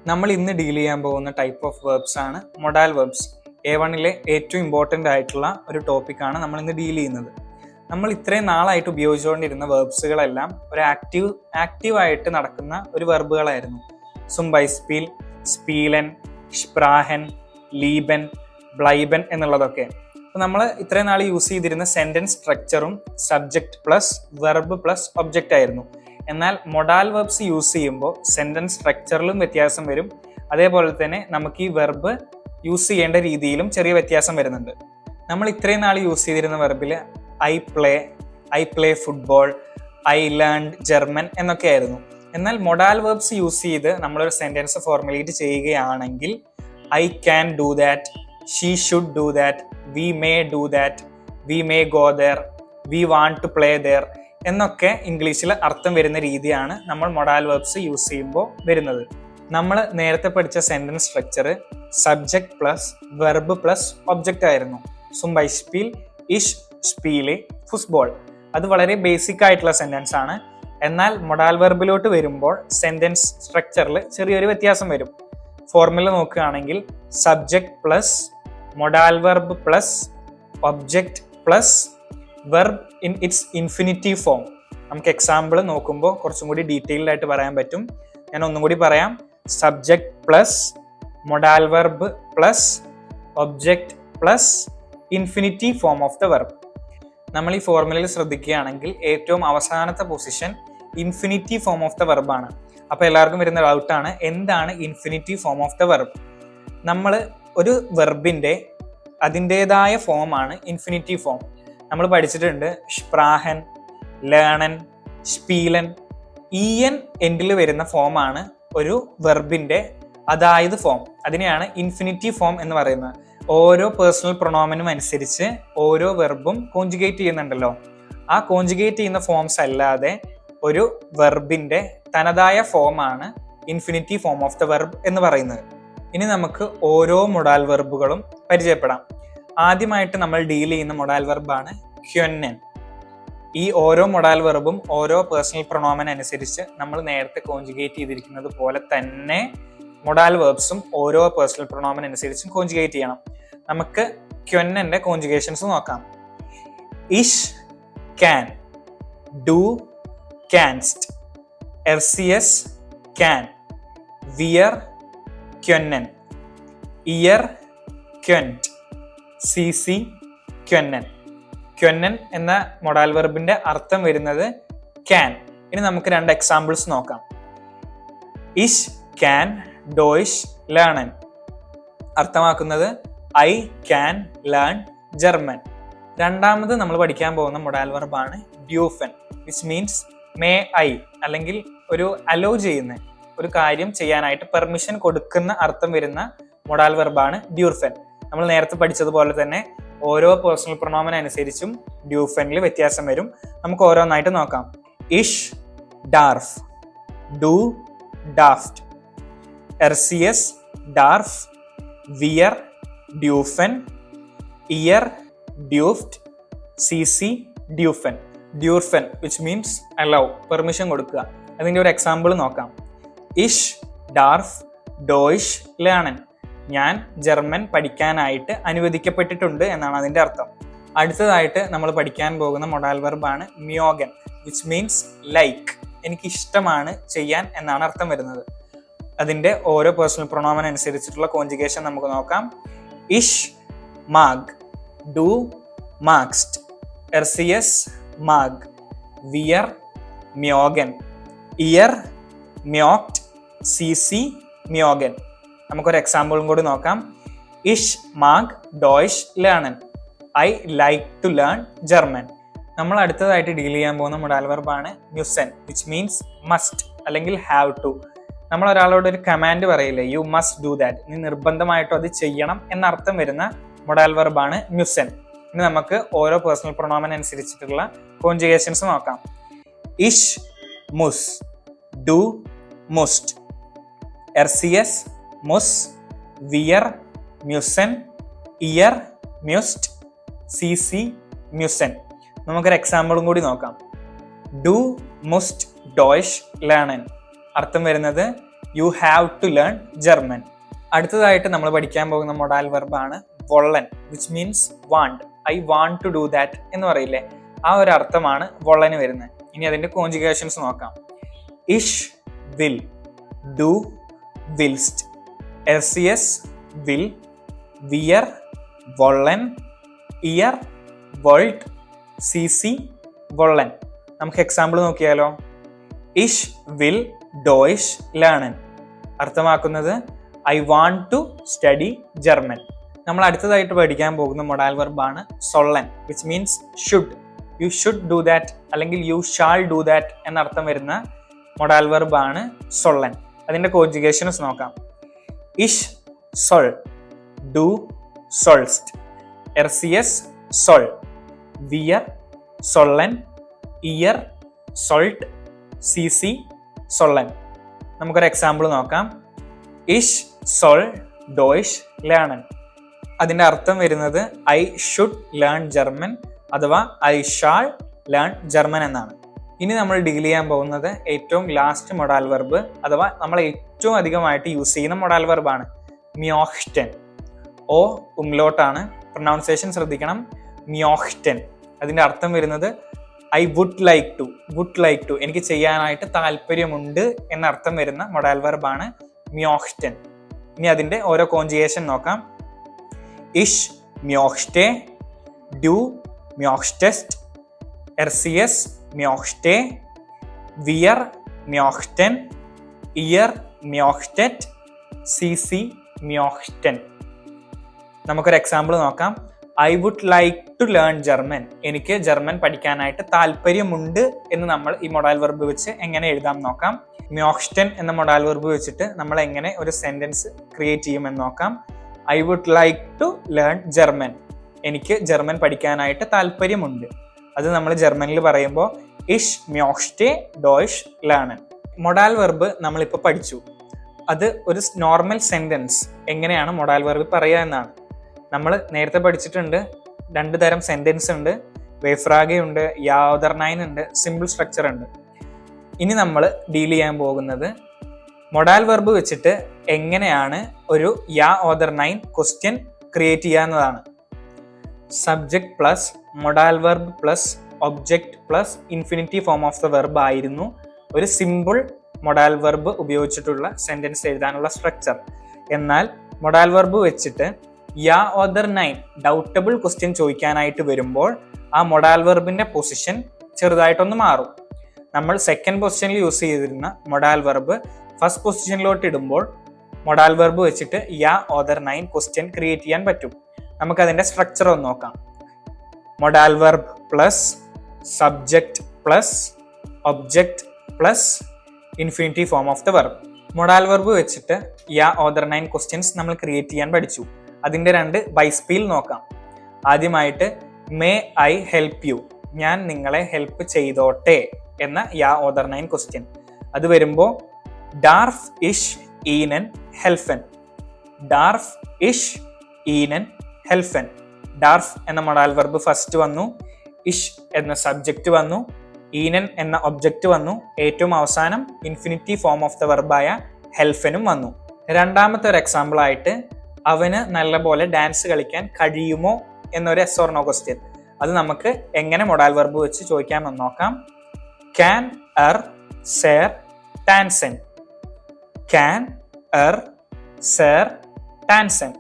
നമ്മൾ ഇന്ന് ഡീൽ ചെയ്യാൻ പോകുന്ന ടൈപ്പ് ഓഫ് വെർബ്സ് ആണ് മൊഡാൽ വെർബ്സ്. A1-ലെ ഏറ്റവും ഇമ്പോർട്ടൻ്റ് ആയിട്ടുള്ള ഒരു ടോപ്പിക്കാണ് നമ്മൾ ഇന്ന് ഡീൽ ചെയ്യുന്നത്. നമ്മൾ ഇത്രയും നാളായിട്ട് ഉപയോഗിച്ചുകൊണ്ടിരുന്ന വെർബ്സുകളെല്ലാം ഒരു ആക്റ്റീവായിട്ട് നടക്കുന്ന ഒരു വെർബുകളായിരുന്നു. സും ബൈസ്പീൽ, സ്പീലൻ, സ്പ്രാഹൻ, ലീബൻ, ബ്ലൈബൻ എന്നുള്ളതൊക്കെ. അപ്പോൾ നമ്മൾ ഇത്രയും നാൾ യൂസ് ചെയ്തിരുന്ന സെൻറ്റൻസ് സ്ട്രക്ചറും subject plus verb plus object ആയിരുന്നു. എന്നാൽ മൊഡാൽ വെർബ്സ് യൂസ് ചെയ്യുമ്പോൾ സെൻറ്റൻസ് സ്ട്രക്ചറിലും വ്യത്യാസം വരും, അതേപോലെ തന്നെ നമുക്ക് ഈ വെർബ് യൂസ് ചെയ്യേണ്ട രീതിയിലും ചെറിയ വ്യത്യാസം വരുന്നുണ്ട്. നമ്മൾ ഇത്രയും നാൾ യൂസ് ചെയ്തിരുന്ന വെർബിൽ I play football, I learned German എന്നൊക്കെ ആയിരുന്നു. എന്നാൽ മൊഡാൽ വെർബ്സ് യൂസ് ചെയ്ത് നമ്മളൊരു സെൻറ്റൻസ് ഫോർമുലേറ്റ് ചെയ്യുകയാണെങ്കിൽ I can do that, she should do that, we may do that, we may go there, we want to play there എന്നൊക്കെ ഇംഗ്ലീഷിൽ അർത്ഥം വരുന്ന രീതിയാണ് നമ്മൾ മൊഡാൽ വെർബ്സ് യൂസ് ചെയ്യുമ്പോൾ വരുന്നത്. നമ്മൾ നേരത്തെ പഠിച്ച sentence structure subject plus verb plus object ആയിരുന്നു. സും ബൈസ്പീൽ, ഇഷ് സ്പീലെ, ഫുട്ബോൾ. അത് വളരെ ബേസിക് ആയിട്ടുള്ള സെൻറ്റൻസ് ആണ്. എന്നാൽ മൊഡാൽ വെർബിലോട്ട് വരുമ്പോൾ സെൻറ്റൻസ് സ്ട്രക്ചറിൽ ചെറിയൊരു വ്യത്യാസം വരും. ഫോർമുല നോക്കുകയാണെങ്കിൽ subject plus modal verb plus object plus verb in its infinitive form. നമുക്ക് എക്സാമ്പിൾ നോക്കുമ്പോൾ കുറച്ചും കൂടി ഡീറ്റെയിൽഡ് ആയിട്ട് പറയാൻ പറ്റും. ഞാൻ ഒന്നും കൂടി പറയാം. Subject plus modal verb plus object plus infinitive form of the verb. നമ്മൾ ഈ ഫോർമുലയിൽ ശ്രദ്ധിക്കുകയാണെങ്കിൽ ഏറ്റവും അവസാനത്തെ position infinitive form of the വെർബാണ്. അപ്പോൾ എല്ലാവർക്കും വരുന്ന ഡൗട്ടാണ്, എന്താണ് infinitive form of the verb? നമ്മൾ ഒരു വെർബിൻ്റെ അതിൻ്റെതായ ഫോമാണ് ഇൻഫിനിറ്റീവ് ഫോം. നമ്മൾ പഠിച്ചിട്ടുണ്ട് സ്പ്രാഹൻ, ലേണൻ, സ്പീലൻ. ഇഎൻ എൻഡിൽ വരുന്ന ഫോമാണ് ഒരു വെർബിൻ്റെ അതായത് ഫോം. അതിനെയാണ് ഇൻഫിനിറ്റീവ് ഫോം എന്ന് പറയുന്നത്. ഓരോ പേഴ്സണൽ പ്രൊണോമനും അനുസരിച്ച് ഓരോ വെർബും കോഞ്ചുഗേറ്റ് ചെയ്യുന്നുണ്ടല്ലോ. ആ കോഞ്ചുഗേറ്റ് ചെയ്യുന്ന ഫോംസ് അല്ലാതെ ഒരു വെർബിൻ്റെ തനതായ ഫോമാണ് infinitive form of the verb എന്ന് പറയുന്നത്. ഇനി നമുക്ക് ഓരോ മൊഡാൽ വെർബുകളും പരിചയപ്പെടാം. ആദ്യമായിട്ട് നമ്മൾ ഡീൽ ചെയ്യുന്ന മൊഡാൽ വെർബാണ് ക്വന്നൻ. ഈ ഓരോ മൊഡാൽ വെർബും ഓരോ പേഴ്സണൽ പ്രൊണോമൻ അനുസരിച്ച് നമ്മൾ നേരത്തെ കോഞ്ചുഗേറ്റ് ചെയ്തിരിക്കുന്നത് പോലെ തന്നെ മൊഡാൽ വെർബ്സും ഓരോ പേഴ്സണൽ പ്രൊണോമൻ അനുസരിച്ചും കോഞ്ചുഗേറ്റ് ചെയ്യണം. നമുക്ക് ക്വന്നന്റെ കോഞ്ചുഗേഷൻസ് നോക്കാം. ഇഷ് ക്യാൻ, ഡു ക്യാൻസ്റ്റ്, എർസിയസ് ക്യാൻ, വിയർ ക്വന്നൻ, ഇയർ ക്വന്റ്, സിസി ക്വന്നൻ. ക്വന്നൻ എന്ന മൊഡാൽ വെർബിന്റെ അർത്ഥം വരുന്നത് ക്യാൻ. ഇനി നമുക്ക് രണ്ട് എക്സാമ്പിൾസ് നോക്കാം. ഇഷ് ക്യാൻ ഡോയിഷ് ലേണൻ. അർത്ഥമാക്കുന്നത് ഐ ക്യാൻ ലേൺ ജർമ്മൻ. രണ്ടാമത് നമ്മൾ പഠിക്കാൻ പോകുന്ന മൊഡാൽ വെർബാണ് ഡ്യൂഫൻ, വിച്ച് മീൻസ് മേ ഐ, അല്ലെങ്കിൽ ഒരു അലോ ചെയ്യുന്ന ഒരു കാര്യം ചെയ്യാനായിട്ട് പെർമിഷൻ കൊടുക്കുന്ന അർത്ഥം വരുന്ന മൊഡാൽ വെർബാണ് ഡ്യൂർഫൻ. നമ്മൾ നേരത്തെ പഠിച്ചതുപോലെ തന്നെ ഓരോ പേഴ്സണൽ പ്രൊണോമൻ അനുസരിച്ചും ഡ്യൂഫനിൽ വ്യത്യാസം വരും. നമുക്ക് ഓരോന്നായിട്ട് നോക്കാം. ഇഷ് ഡാർഫ്, ഡു ഡാഫ്റ്റ്, എർസിയസ് ഡാർഫ്, വിയർ ഡ്യൂഫൻ, ഇയർ ഡ്യൂഫ്റ്റ്, സിസി ഡ്യൂഫൻ. ഡ്യൂർഫൻ വിച്ച് മീൻസ് അലൗ, പെർമിഷൻ കൊടുക്കുക. അതിൻ്റെ ഒരു എക്സാമ്പിൾ നോക്കാം. ഇഷ് ഡാർഫ് ഡോയിഷ് ലേണൻ. ഞാൻ ജർമ്മൻ പഠിക്കാനായിട്ട് അനുവദിക്കപ്പെട്ടിട്ടുണ്ട് എന്നാണ് അതിൻ്റെ അർത്ഥം. അടുത്തതായിട്ട് നമ്മൾ പഠിക്കാൻ പോകുന്ന മൊഡാൽ വെർബാണ് മ്യോഗൻ, വിച്ച് മീൻസ് ലൈക്ക്. എനിക്ക് ഇഷ്ടമാണ് ചെയ്യാൻ എന്നാണ് അർത്ഥം വരുന്നത്. അതിൻ്റെ ഓരോ പേഴ്സണൽ പ്രൊണോമൻ അനുസരിച്ചിട്ടുള്ള കോഞ്ചുഗേഷൻ നമുക്ക് നോക്കാം. ഇഷ് മാഗ്, ഡു മാക്സ്റ്റ്, എർസിയസ് മാഗ്, വിയർ മ്യോഗൻ, ഇയർ മ്യോക്ട്, സിസി മ്യോഗൻ. നമുക്കൊരു എക്സാമ്പിളും കൂടി നോക്കാം. ഇഷ് മാഗ് ഡോയിഷ് ലേണൻ. I like to learn German. നമ്മൾ അടുത്തതായിട്ട് ഡീൽ ചെയ്യാൻ പോകുന്ന മൊഡാൽ വെർബാണ് മ്യുസൻ, വിച്ച് മീൻസ് മസ്റ്റ് അല്ലെങ്കിൽ ഹാവ് ടു. നമ്മൾ ഒരാളോട് ഒരു കമാൻഡ് പറയില്ലേ, യു മസ്റ്റ് ഡു ദാറ്റ്, നീ നിർബന്ധമായിട്ടും അത് ചെയ്യണം എന്നർത്ഥം വരുന്ന മൊഡാൽ വെർബാണ് മ്യുസൻ. ഇനി നമുക്ക് ഓരോ പേഴ്സണൽ പ്രൊണോമൻ അനുസരിച്ചിട്ടുള്ള കോഞ്ചുഗേഷൻസ് നോക്കാം. ഇഷ് മുസ്, ഡു മുസ്റ്റ്, എർസിയസ് മുസ്, വിയർ മ്യുസൻ, ഇയർ മ്യുസ്റ്റ്, സിസി മ്യുസൻ. നമുക്കൊരു എക്സാമ്പിളും കൂടി നോക്കാം. ഡു മുസ്റ്റ് ഡോയിഷ് ലേണൻ. അർത്ഥം വരുന്നത് you have to learn German. അടുത്തതായിട്ട് നമ്മൾ പഠിക്കാൻ പോകുന്ന മൊഡാൽ വെർബാണ് വൊള്ളൻ, which means want. I want to do that എന്ന് പറയില്ലേ, ആ ഒരു അർത്ഥമാണ് വൊള്ളന് വരുന്നത്. ഇനി അതിന്റെ കോൺജുഗേഷൻസ് നോക്കാം. ഇഷ് വിൽ, ഡു വിൽസ്റ്റ്, എസ് വിൽ, വിയർ വൊള്ളൻ, ഇയർ വോൾട്ട്, സി വൊള്ളൻ. നമുക്ക് എക്സാമ്പിൾ നോക്കിയാലോ. ഇഷ് വിൽ ഡോയിഷ് ലേണൻ, അർത്ഥമാക്കുന്നത് I want to study German. നമ്മൾ അടുത്തതായിട്ട് പഠിക്കാൻ പോകുന്ന മൊഡാൽ വെർബാണ് സൊള്ളൻ, which means should. You should do that അല്ലെങ്കിൽ യു ഷാൾ ഡു ദാറ്റ് എന്നർത്ഥം വരുന്ന മൊഡാൽ വെർബാണ് സൊള്ളൻ. അതിന്റെ കോൺജുഗേഷൻസ് നോക്കാം. ഇഷ് സൊൾ, ഡു സൊൾസ്റ്റ്, സൊൾ, വിയർ സൊള്ളൻ, ഇയർ സൊൾട്ട്, സി സൊള്ളൻ. നമുക്കൊരു എക്സാമ്പിൾ നോക്കാം. ഇഷ് സോൾ ഡോയിഷ് ലേണൻ. അതിന്റെ അർത്ഥം വരുന്നത് ഐ ഷുഡ് ലേൺ ജർമ്മൻ അഥവാ ഐ ഷാൾ ലേൺ ജർമ്മൻ എന്നാണ്. ഇനി നമ്മൾ ഡീൽ ചെയ്യാൻ പോകുന്നത് ഏറ്റവും ലാസ്റ്റ് മൊഡാൽ വെർബ് അഥവാ നമ്മൾ ഏറ്റവും അധികമായിട്ട് യൂസ് ചെയ്യുന്ന മൊഡാൽ വെർബാണ് മ്യോഹ്റ്റൻ. ഓ ഉംലോട്ടാണ്, പ്രൊനൗൺസിയേഷൻ ശ്രദ്ധിക്കണം. മ്യോഹ്റ്റൻ. അതിന്റെ അർത്ഥം വരുന്നത് ഐ വുഡ് ലൈക്ക് ടു, എനിക്ക് ചെയ്യാനായിട്ട് താല്പര്യമുണ്ട് എന്നർത്ഥം വരുന്ന മൊഡാൽ വെർബാണ് മ്യോഹ്റ്റൻ. ഇനി അതിന്റെ ഓരോ കോൺജുഗേഷൻ നോക്കാം. ഇഷ് മ്യോഹ്റ്റെ, ഡു മ്യോഹ്റ്റെസ്റ്റ്, മ്യോഹ്റ്റെ, വിയർ മ്യോഹ്റ്റൻ, ഇയർ മ്യോഹ്റ്റെറ്റ്, സി മ്യോഹ്റ്റൻ. നമുക്കൊരു എക്സാമ്പിൾ നോക്കാം. I would like to learn German, എനിക്ക് ജർമ്മൻ പഠിക്കാനായിട്ട് താല്പര്യമുണ്ട് എന്ന് നമ്മൾ ഈ മൊഡാൽ വെർബ് വെച്ച് എങ്ങനെ എഴുതാം നോക്കാം. മ്യോഹ്റ്റൻ എന്ന മൊഡാൽ വെർബ് വെച്ചിട്ട് നമ്മൾ എങ്ങനെ ഒരു സെന്റൻസ് ക്രിയേറ്റ് ചെയ്യുമെന്ന് നോക്കാം. I would like to learn German, എനിക്ക് ജർമ്മൻ പഠിക്കാനായിട്ട് താല്പര്യമുണ്ട്. അത് നമ്മൾ ജർമ്മനിൽ പറയുമ്പോൾ ഇഷ് മ്യോഹ്റ്റെ ഡോയിഷ് ലേണൻ. മൊഡാൽ വെർബ് നമ്മളിപ്പോൾ പഠിച്ചു. അത് ഒരു നോർമൽ സെന്റൻസ് എങ്ങനെയാണ് മൊഡാൽ വെർബ് പറയുക എന്നാണ്. നമ്മൾ നേരത്തെ പഠിച്ചിട്ടുണ്ട് 2 തരം സെന്റൻസ് ഉണ്ട്. വേഫ്രാഗെ ഉണ്ട്, യാ ഓദർ നൈൻ ഉണ്ട്, സിമ്പിൾ സ്ട്രക്ചർ ഉണ്ട്. ഇനി നമ്മൾ ഡീൽ ചെയ്യാൻ പോകുന്നത് മൊഡാൽ വെർബ് വെച്ചിട്ട് എങ്ങനെയാണ് ഒരു യാ ഓദർ നൈൻ ക്വസ്റ്റ്യൻ ക്രിയേറ്റ് ചെയ്യാവുന്നതാണ്. Subject plus modal verb plus object plus infinity form of the verb ആയിരുന്നു ഒരു സിമ്പിൾ മൊഡാൽ വെർബ് ഉപയോഗിച്ചിട്ടുള്ള സെന്റൻസ് എഴുതാനുള്ള സ്ട്രക്ചർ. എന്നാൽ മൊഡാൽ വെർബ് വെച്ചിട്ട് യാ ഓദർ നൈൻ ഡൗട്ടബിൾ ക്വസ്റ്റ്യൻ ചോദിക്കാനായിട്ട് വരുമ്പോൾ ആ മൊഡാൽ വെർബിന്റെ പൊസിഷൻ ചെറുതായിട്ടൊന്ന് മാറും. നമ്മൾ സെക്കൻഡ് പൊസിഷനിൽ യൂസ് ചെയ്തിരുന്ന മൊഡാൽ വെർബ് ഫസ്റ്റ് പൊസിഷനിലോട്ട് ഇടുമ്പോൾ മൊഡാൽ വെർബ് വെച്ചിട്ട് യാ ഓദർ നൈൻ ക്വസ്റ്റ്യൻ ക്രിയേറ്റ് ചെയ്യാൻ പറ്റും. നമുക്ക് അതിന്റെ സ്ട്രക്ചർ ഒന്ന് നോക്കാം. Modal verb plus subject plus object plus infinity form of the verb. Modal verb വെച്ചിട്ട് യാ ഓദർ നൈൻ ക്വസ്റ്റ്യൻസ് നമ്മൾ ക്രിയേറ്റ് ചെയ്യാൻ പഠിച്ചു. അതിന്റെ 2 ബൈസ്പീൽ നോക്കാം. ആദ്യമായിട്ട് മേ ഐ ഹെൽപ്പ് യു, ഞാൻ നിങ്ങളെ ഹെൽപ്പ് ചെയ്തോട്ടെ എന്ന യാ ഓദർ നൈൻ ക്വസ്റ്റ്യൻ. അത് വരുമ്പോൾ ഡാർഫ് ഇഷ് ഈനൻ ഹെൽഫൻ, ഡാർഫ് ഇഷ് ഈനൻ ഹെൽഫൻ. ഡാർഫ് എന്ന മൊഡാൽ വെർബ് ഫസ്റ്റ് വന്നു, ഇഷ് എന്ന സബ്ജക്റ്റ് വന്നു, ഈനൻ എന്ന ഒബ്ജക്റ്റ് വന്നു, ഏറ്റവും അവസാനം ഇൻഫിനിറ്റി ഫോം ഓഫ് ദ വെർബായ ഹെൽഫനും വന്നു. രണ്ടാമത്തെ ഒരു എക്സാമ്പിൾ ആയിട്ട് അവന് നല്ലപോലെ ഡാൻസ് കളിക്കാൻ കഴിയുമോ എന്നൊരു എസ് ഓർ നോ ക്വസ്റ്റ്യൻ. അത് നമുക്ക് എങ്ങനെ മൊഡാൽ വെർബ് വെച്ച് ചോദിക്കാമെന്ന് നോക്കാം. ക്യാൻ സേർ ടാൻസൻ, ക്യാൻ സേർ ടാൻസൻ.